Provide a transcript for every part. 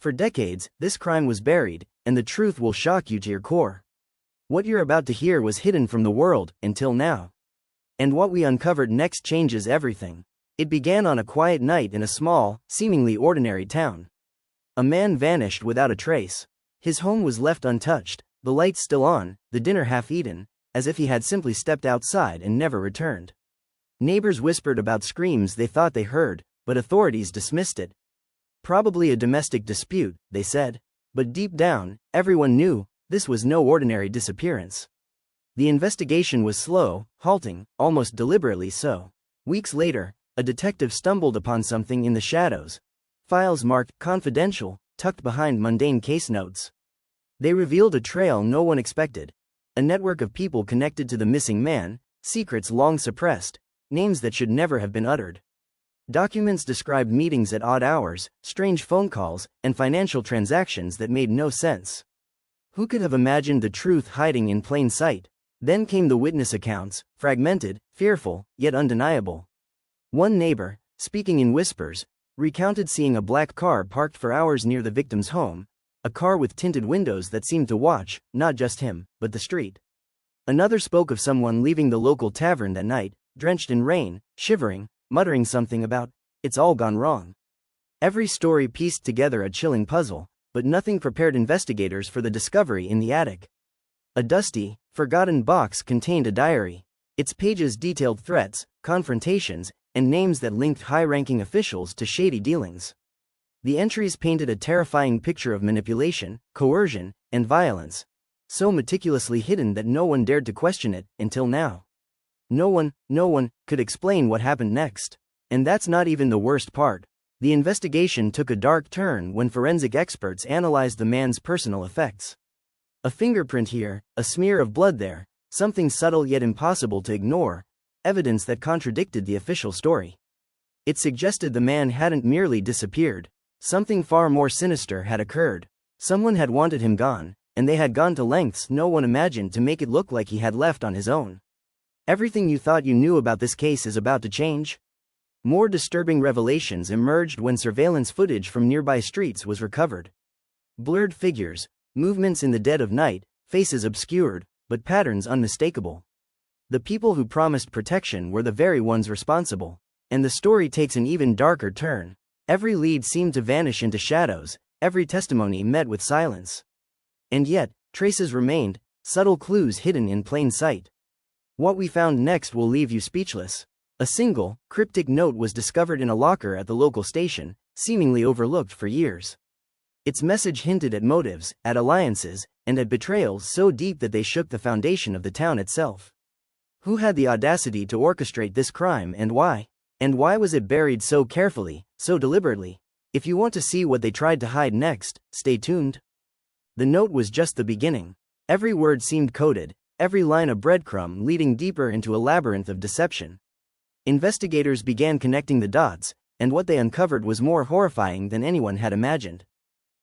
For decades, this crime was buried, and the truth will shock you to your core. What you're about to hear was hidden from the world, until now. And what we uncovered next changes everything. It began on a quiet night in a small, seemingly ordinary town. A man vanished without a trace. His home was left untouched, the lights still on, the dinner half-eaten, as if he had simply stepped outside and never returned. Neighbors whispered about screams they thought they heard, but authorities dismissed it. Probably a domestic dispute, they said. But deep down, everyone knew, this was no ordinary disappearance. The investigation was slow, halting, almost deliberately so. Weeks later, a detective stumbled upon something in the shadows. Files marked confidential, tucked behind mundane case notes. They revealed a trail no one expected. A network of people connected to the missing man, secrets long suppressed, names that should never have been uttered. Documents described meetings at odd hours, strange phone calls, and financial transactions that made no sense. Who could have imagined the truth hiding in plain sight? Then came the witness accounts, fragmented, fearful, yet undeniable. One neighbor, speaking in whispers, recounted seeing a black car parked for hours near the victim's home, a car with tinted windows that seemed to watch, not just him, but the street. Another spoke of someone leaving the local tavern that night, drenched in rain, shivering, muttering something about, "It's all gone wrong." Every story pieced together a chilling puzzle, but nothing prepared investigators for the discovery in the attic. A dusty, forgotten box contained a diary. Its pages detailed threats, confrontations, and names that linked high-ranking officials to shady dealings. The entries painted a terrifying picture of manipulation, coercion, and violence, so meticulously hidden that no one dared to question it, until now. No one could explain what happened next. And that's not even the worst part. The investigation took a dark turn when forensic experts analyzed the man's personal effects. A fingerprint here, a smear of blood there, something subtle yet impossible to ignore, evidence that contradicted the official story. It suggested the man hadn't merely disappeared. Something far more sinister had occurred. Someone had wanted him gone, and they had gone to lengths no one imagined to make it look like he had left on his own. Everything you thought you knew about this case is about to change. More disturbing revelations emerged when surveillance footage from nearby streets was recovered. Blurred figures, movements in the dead of night, faces obscured, but patterns unmistakable. The people who promised protection were the very ones responsible. And the story takes an even darker turn. Every lead seemed to vanish into shadows, every testimony met with silence. And yet, traces remained, subtle clues hidden in plain sight. What we found next will leave you speechless. A single, cryptic note was discovered in a locker at the local station, seemingly overlooked for years. Its message hinted at motives, at alliances, and at betrayals so deep that they shook the foundation of the town itself. Who had the audacity to orchestrate this crime and why? And why was it buried so carefully, so deliberately? If you want to see what they tried to hide next, stay tuned. The note was just the beginning. Every word seemed coded, every line a breadcrumb leading deeper into a labyrinth of deception. Investigators began connecting the dots, and what they uncovered was more horrifying than anyone had imagined.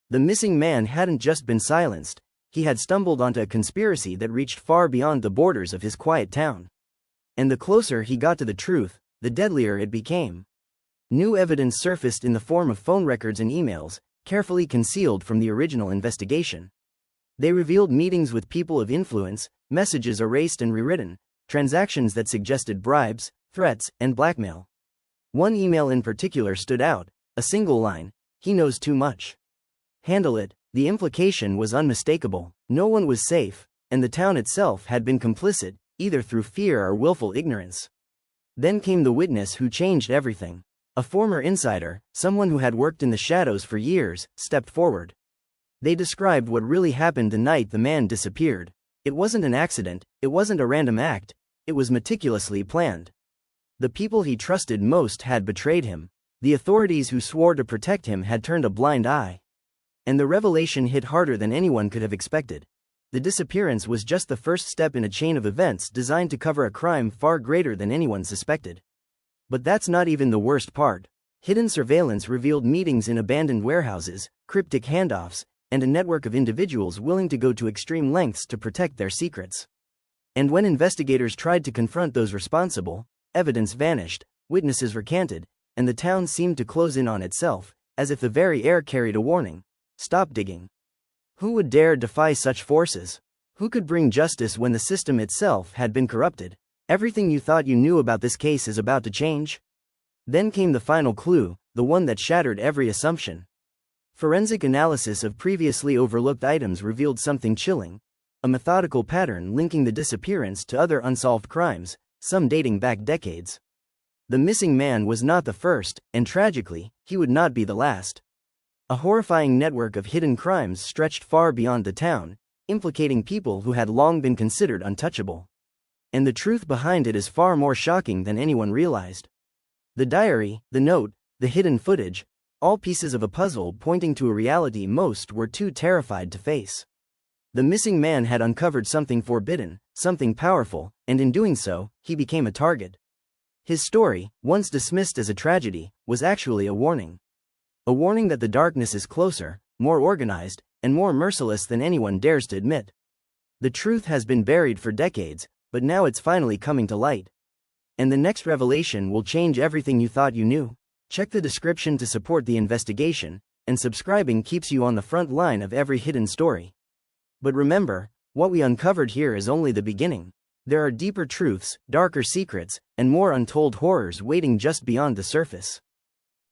The missing man hadn't just been silenced, he had stumbled onto a conspiracy that reached far beyond the borders of his quiet town. And the closer he got to the truth, the deadlier it became. New evidence surfaced in the form of phone records and emails, carefully concealed from the original investigation. They revealed meetings with people of influence, messages erased and rewritten, transactions that suggested bribes, threats, and blackmail. One email in particular stood out, a single line, "He knows too much. Handle it." The implication was unmistakable. No one was safe, and the town itself had been complicit, either through fear or willful ignorance. Then came the witness who changed everything. A former insider, someone who had worked in the shadows for years, stepped forward. They described what really happened the night the man disappeared. It wasn't an accident, it wasn't a random act, it was meticulously planned. The people he trusted most had betrayed him. The authorities who swore to protect him had turned a blind eye. And the revelation hit harder than anyone could have expected. The disappearance was just the first step in a chain of events designed to cover a crime far greater than anyone suspected. But that's not even the worst part. Hidden surveillance revealed meetings in abandoned warehouses, cryptic handoffs, and a network of individuals willing to go to extreme lengths to protect their secrets. And when investigators tried to confront those responsible, evidence vanished, witnesses recanted, and the town seemed to close in on itself, as if the very air carried a warning. Stop digging. Who would dare defy such forces? Who could bring justice when the system itself had been corrupted? Everything you thought you knew about this case is about to change. Then came the final clue, the one that shattered every assumption. Forensic analysis of previously overlooked items revealed something chilling, a methodical pattern linking the disappearance to other unsolved crimes, some dating back decades. The missing man was not the first, and tragically, he would not be the last. A horrifying network of hidden crimes stretched far beyond the town, implicating people who had long been considered untouchable. And the truth behind it is far more shocking than anyone realized. The diary, the note, the hidden footage, all pieces of a puzzle pointing to a reality most were too terrified to face. The missing man had uncovered something forbidden, something powerful, and in doing so, he became a target. His story, once dismissed as a tragedy, was actually a warning. A warning that the darkness is closer, more organized, and more merciless than anyone dares to admit. The truth has been buried for decades, but now it's finally coming to light. And the next revelation will change everything you thought you knew. Check the description to support the investigation, and subscribing keeps you on the front line of every hidden story. But remember, what we uncovered here is only the beginning. There are deeper truths, darker secrets, and more untold horrors waiting just beyond the surface.